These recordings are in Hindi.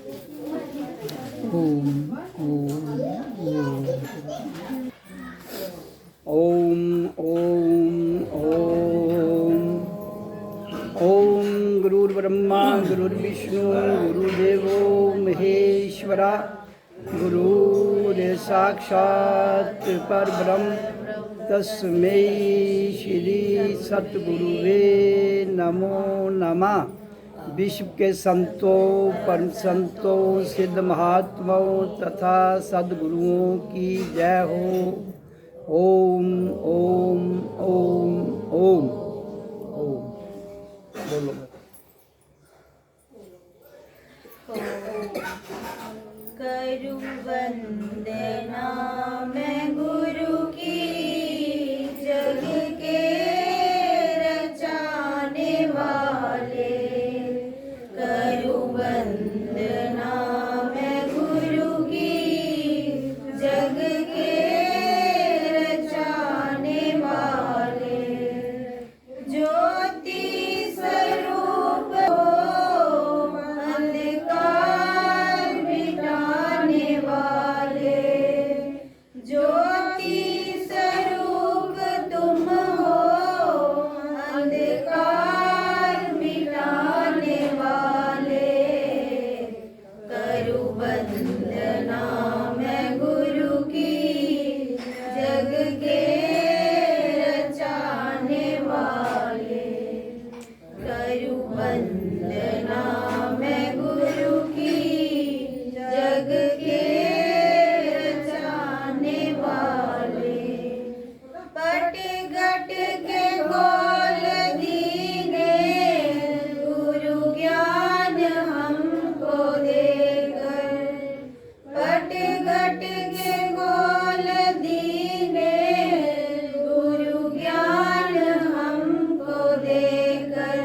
ओम ओम ओम ओम ओम ओम गुरुर्ब्रह्मा गुरुर्विष्णु गुरुदेवो महेश्वरा गुरुर् साक्षात् परब्रह्म तस्मै श्री सतगुरुवे नमो नमः। विश्व के संतों, परम संतों, सिद्ध महात्माओं तथा सद्गुरुओं की जय हो। ओम ओम ओम ओम ओम बोलो। करूं वंदना मैं गुरु की, जग के रचाने वाले। करूं वंदना मैं गुरु की, जग के रचाने वाले। ज्योति स्वरूप हो अंधकार मिटाने वाले। ज्योति स्वरूप तुम हो अंधकार मिटाने वाले। करूं वंदना मैं गुरु की, जग के रचाने वाले। करूं वंदना मैं गुरु की, जग के रचाने वाले। पट घट के खोल दीने, गुरु ज्ञान हमको देकर। पट घट के खोल दीने, गुरु ज्ञान हमको देकर।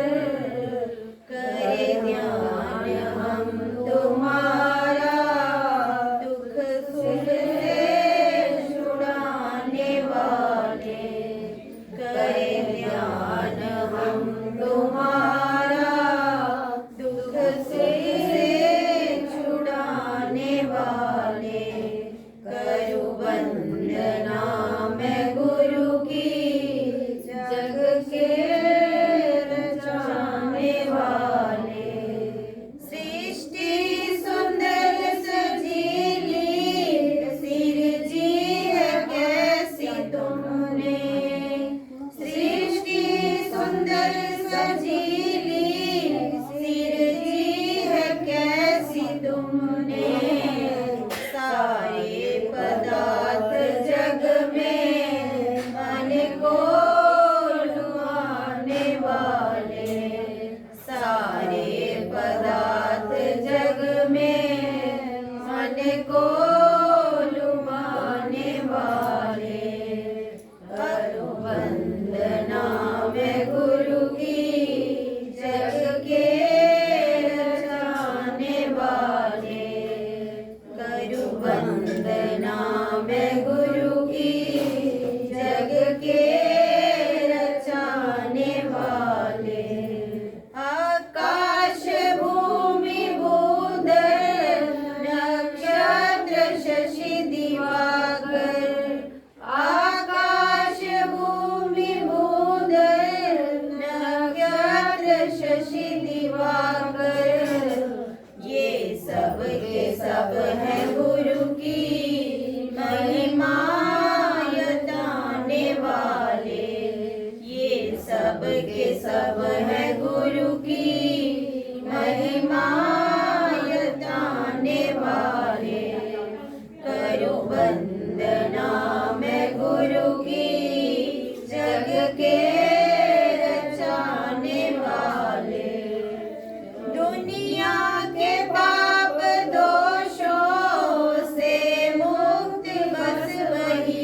करे ध्यान हम तुम्हारा, दुख सुख से छुड़ाने वाले। करे ध्यान हम तुम्हारा, दुख सुख से छुड़ाने वाले। करूं वंदना मैं गुरु की, जग के रचाने वाले। सृष्टि सुंदर सजीली, सिरजी है कैसी तुमने। सृष्टि सुंदर सजीली, सिरजी है कैसी तुमने। सारे पदार्थ जग में मन को लुभाने वाले। सारे पदार्थ जग में मन को लुभाने वाले। करूं वंदना मैं गुरु की, जग के रचाने वाले। करूं वंदना मैं गुरु की, जग के रचाने वाले। आकाश भूमि भूधर, नक्षत्र शशि दिवाकर। आकाश भूमि भूधर, नक्षत्र शशि दिवाकर। ये सब के सब है गुरु की महिमा यताने वाले। ये सब के सब है गुरु की महिमा यताने वाले। करूं वंदना मैं गुरु की, जग के रचाने वाले। दुनिया के पाप दोषों से मुक्त बस वही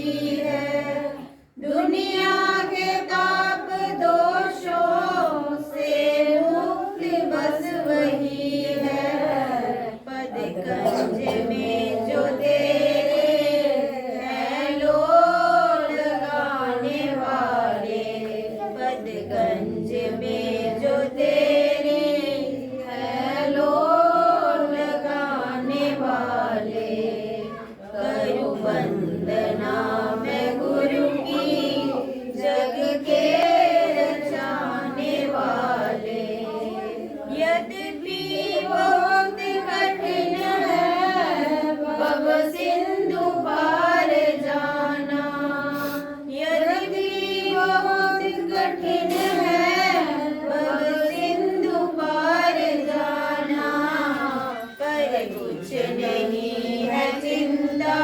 पर कुछ नहीं है चिंता,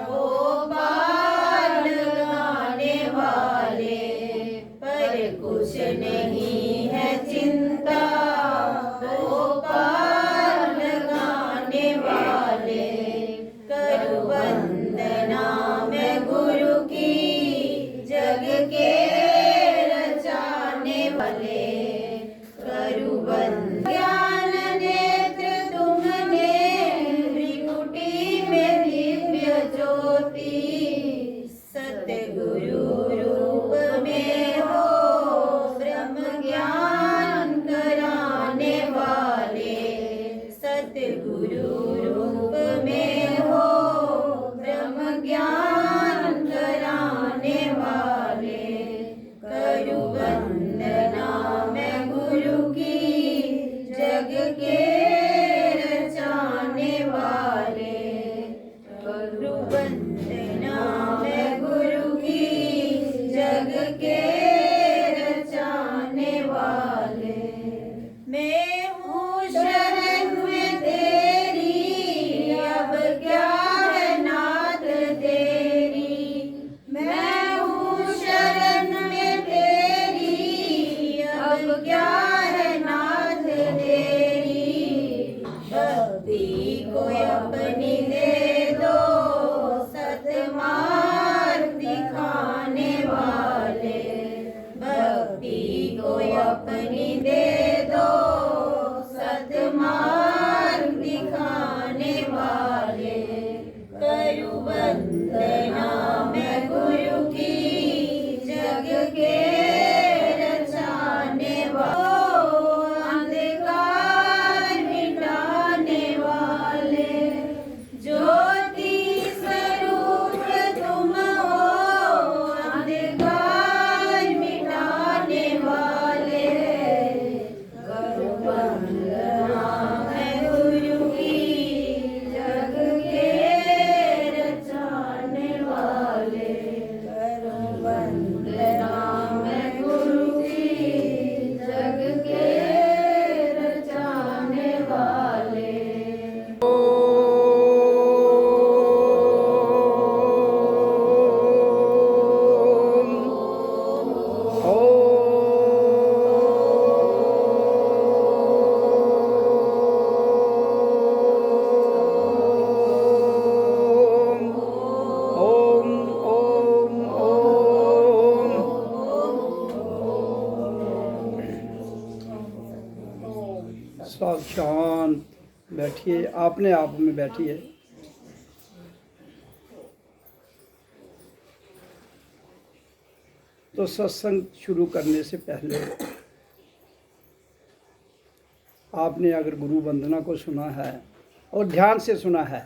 वो पार लगाने वाले, पर कुछ नहीं है चिंता, वो पार लगाने वाले। करूं वंदना मैं गुरु की, जग के रचाने वाले। करूं वंदना ज्ञान नेत्र तुमने, त्रिकुटी में दिव्य ज्योति, सतगुरु रूप में हो ब्रह्म ज्ञान कराने वाले। सतगुरु रूप में हो ब्रह्म ज्ञान कराने वाले। करूं वंदना मैं गुरु की, जग के रचाने वाले। करूं वंदना मैं गुरु की, जग के रचाने वाले। मैं हूँ शरण में तेरी, अब क्या है नाथ तेरी। मैं हूँ शरण में तेरी, अब क्या है नाथ तेरी। भक्ति को अपनी दे दो, सतमार्ग दिखाने वाले। भक्ति को अपनी दे दो, सतमार्ग दिखाने वाले। करूं वंदना मैं गुरु की, जग के रचाने वाले। अंधकार मिटाने वाले, ज्योति स्वरूप तुम हो, अंधकार मिटाने वाले। करूं वंदना मैं गुरु की, जग के रचाने वाले। करूं वंदना मैं गुरु की, जग के रचाने वाले। सब शांत बैठिए, अपने आप में बैठिए। तो सत्संग शुरू करने से पहले आपने अगर गुरु वंदना को सुना है और ध्यान से सुना है,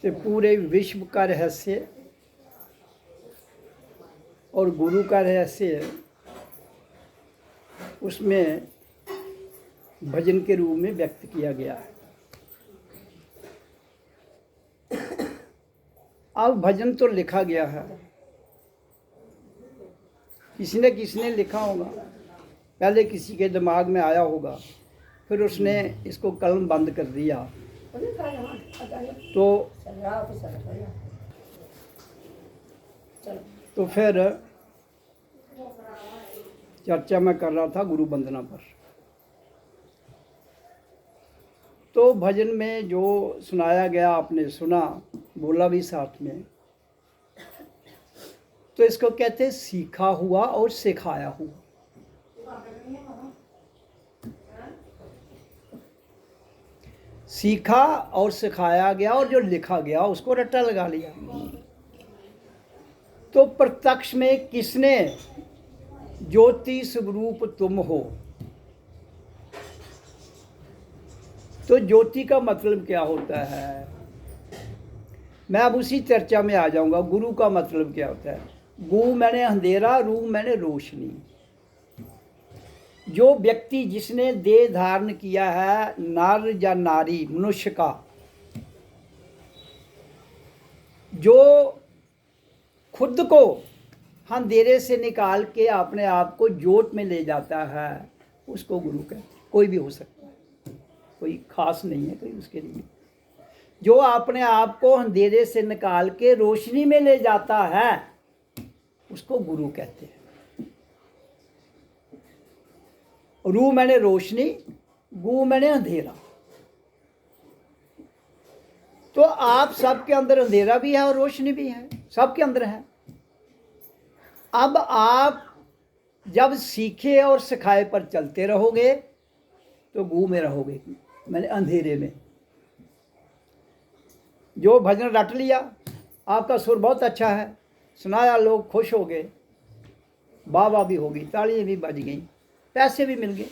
तो पूरे विश्व का रहस्य और गुरु का रहस्य उसमें भजन के रूप में व्यक्त किया गया है। अब भजन तो लिखा गया है, किसी ने लिखा होगा, पहले किसी के दिमाग में आया होगा, फिर उसने इसको कलम बंद कर दिया। तो फिर चर्चा मैं कर रहा था गुरु वंदना पर। तो भजन में जो सुनाया गया आपने सुना, बोला भी साथ में, तो इसको कहते हैं सीखा हुआ और सिखाया हुआ। सीखा और सिखाया गया और जो लिखा गया उसको रट्टा लगा लिया। तो प्रत्यक्ष में किसने ज्योति स्वरूप तुम हो, तो ज्योति का मतलब क्या होता है, मैं अब उसी चर्चा में आ जाऊंगा। गुरु का मतलब क्या होता है? गु मैंने अंधेरा, रू मैंने रोशनी। जो व्यक्ति जिसने देह धारण किया है, नर या नारी, मनुष्य का, जो खुद को अंधेरे से निकाल के अपने आप को ज्योत में ले जाता है, उसको गुरु कहते हैं। कोई भी हो सकता है, कोई खास नहीं है कोई उसके लिए। जो अपने आप को अंधेरे से निकाल के रोशनी में ले जाता है उसको गुरु कहते हैं। रू मैंने रोशनी, गु मैंने अंधेरा। तो आप सबके अंदर अंधेरा भी है और रोशनी भी है, सबके अंदर है। अब आप जब सीखे और सिखाए पर चलते रहोगे तो गु में रहोगे, मैंने अंधेरे में। जो भजन रट लिया, आपका सुर बहुत अच्छा है, सुनाया, लोग खुश हो गए, वाह वाह भी होगी, तालियां भी बज गई, पैसे भी मिल गए।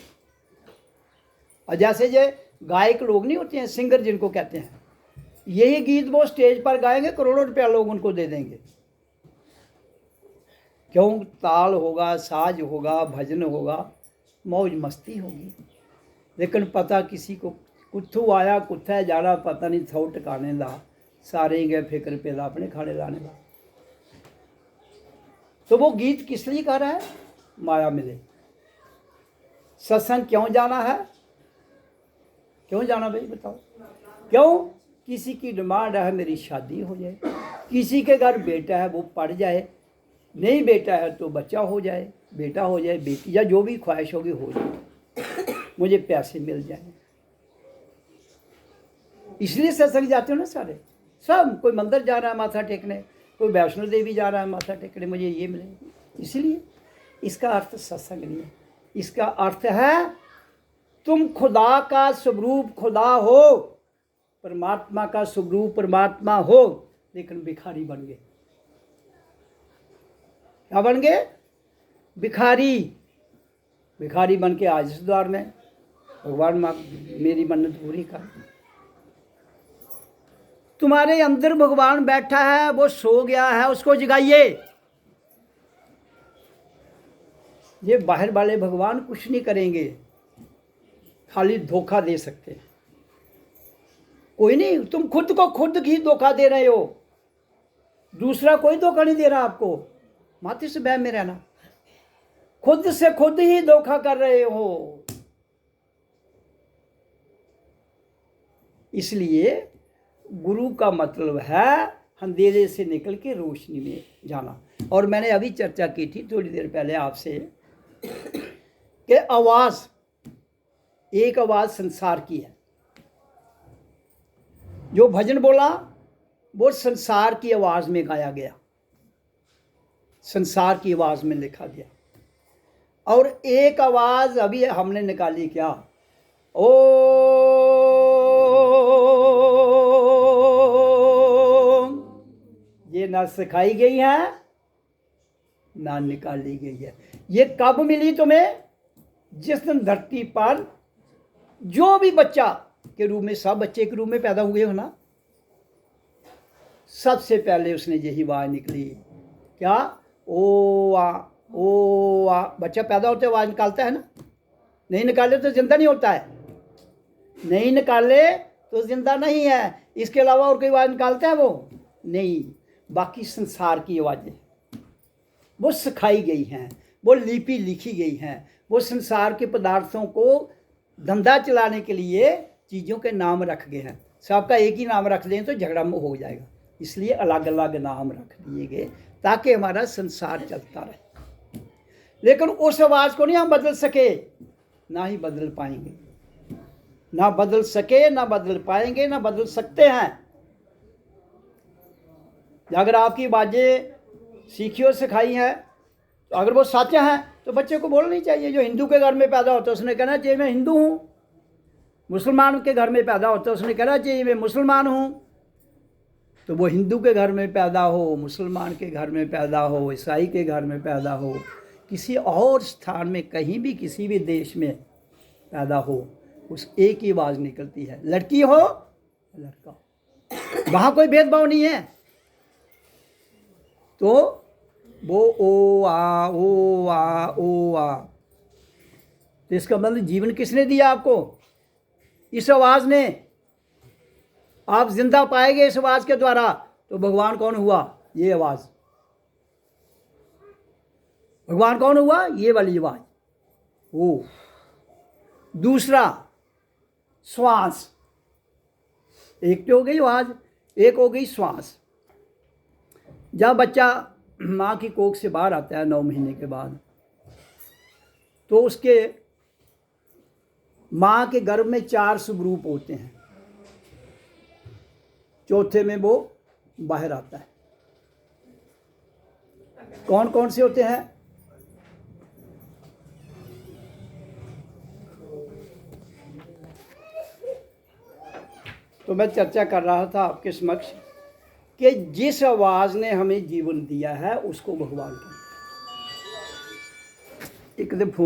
और जैसे ये गायक लोग नहीं होते हैं, सिंगर जिनको कहते हैं, यही गीत वो स्टेज पर गाएंगे, करोड़ों रुपया लोग उनको दे देंगे। क्यों? ताल होगा, साज होगा, भजन होगा, मौज मस्ती होगी। लेकिन पता किसी को कुत्थू आया कुत्थे जाना पता नहीं, थो टकाने ला, सारे ही गए फिक्र पे अपने खाने लाने ला। तो वो गीत किस लिए गा रहा है? माया मिले। सत्संग क्यों जाना है? क्यों जाना भाई बताओ? क्यों? किसी की डिमांड है मेरी शादी हो जाए, किसी के घर बेटा है वो पढ़ जाए, नहीं बेटा है तो बच्चा हो जाए, बेटा हो जाए, बेटी, या जो भी ख्वाहिश होगी हो जाए, मुझे पैसे मिल जाए। इसलिए सत्संग जाते हो ना सारे, सब। कोई मंदिर जा रहा है माथा टेकने, कोई वैष्णो देवी जा रहा है माथा टेकने, मुझे ये मिले, इसलिए। इसका अर्थ सत्संग नहीं है, इसका अर्थ है तुम खुदा का स्वरूप खुदा हो, परमात्मा का स्वरूप परमात्मा हो, लेकिन भिखारी बन गए। क्या बन गए? भिखारी। भिखारी बन के आज इस द्वार में, भगवान मेरी मन्नत पूरी कर। तुम्हारे अंदर भगवान बैठा है, वो सो गया है, उसको जगाइए। ये बाहर वाले भगवान कुछ नहीं करेंगे, खाली धोखा दे सकते हैं। कोई नहीं, तुम खुद को खुद ही धोखा दे रहे हो, दूसरा कोई धोखा नहीं दे रहा आपको। माथे से बह में रहना, खुद से खुद ही धोखा कर रहे हो। इसलिए गुरु का मतलब है अंधेरे से निकल के रोशनी में जाना। और मैंने अभी चर्चा की थी थोड़ी देर पहले आपसे कि आवाज़, एक आवाज़ संसार की है। जो भजन बोला वो संसार की आवाज़ में गाया गया, संसार की आवाज़ में लिखा गया। और एक आवाज़ अभी हमने निकाली, क्या? ओ ये ना सिखाई गई है ना निकाली गई है। ये कब मिली तुम्हें? जिस दिन धरती पर जो भी बच्चा के रूप में, सब बच्चे के रूप में पैदा हुए हो ना, सबसे पहले उसने यही आवाज़ निकली, क्या? ओ आ, ओ आ। बच्चा पैदा होते आवाज़ निकालता है ना, नहीं निकाले तो जिंदा नहीं होता है, नहीं निकाले तो जिंदा नहीं है। इसके अलावा और कोई आवाज़ निकालता है वो? नहीं। बाकी संसार की आवाज़ें वो सिखाई गई हैं, वो लिपि लिखी गई हैं, वो संसार के पदार्थों को धंधा चलाने के लिए चीज़ों के नाम रख गए हैं। सबका एक ही नाम रख दें तो झगड़ा हो जाएगा, इसलिए अलग अलग नाम रख दिए गए ताकि हमारा संसार चलता रहे। लेकिन उस आवाज़ को नहीं हम बदल सके, ना ही बदल पाएंगे, ना बदल सके, ना बदल पाएंगे, ना बदल सकते हैं। अगर आपकी बातें सीखी और सिखाई हैं, तो अगर वो सच हैं तो बच्चे को बोलनी चाहिए। जो हिंदू के घर में पैदा होता है उसने कहना चाहिए मैं हिंदू हूँ, मुसलमान के घर में पैदा होता है उसने कहना चाहिए मैं मुसलमान हूँ। तो वो हिंदू के घर में पैदा हो, मुसलमान के घर में पैदा हो, ईसाई के घर में पैदा हो, किसी और स्थान में कहीं भी किसी भी देश में पैदा हो, उस एक ही आवाज़ निकलती है, लड़की हो लड़का हो, वहाँ कोई भेदभाव नहीं है। तो वो ओ आ ओ आ ओ आ, तो इसका मतलब जीवन किसने दिया आपको? इस आवाज़ ने। आप जिंदा पाएंगे इस आवाज़ के द्वारा। तो भगवान कौन हुआ? ये आवाज़। भगवान कौन हुआ? ये वाली आवाज़। ओ दूसरा श्वास, एक तो हो गई आवाज, एक हो गई श्वास। जब बच्चा माँ की कोख से बाहर आता है 9 महीने के बाद, तो उसके माँ के गर्भ में 4 शुभरूप होते हैं, चौथे में वो बाहर आता है। कौन कौन से होते हैं? तो मैं चर्चा कर रहा था आपके समक्ष कि जिस आवाज ने हमें जीवन दिया है उसको भगवान कहते हैं। एक दिन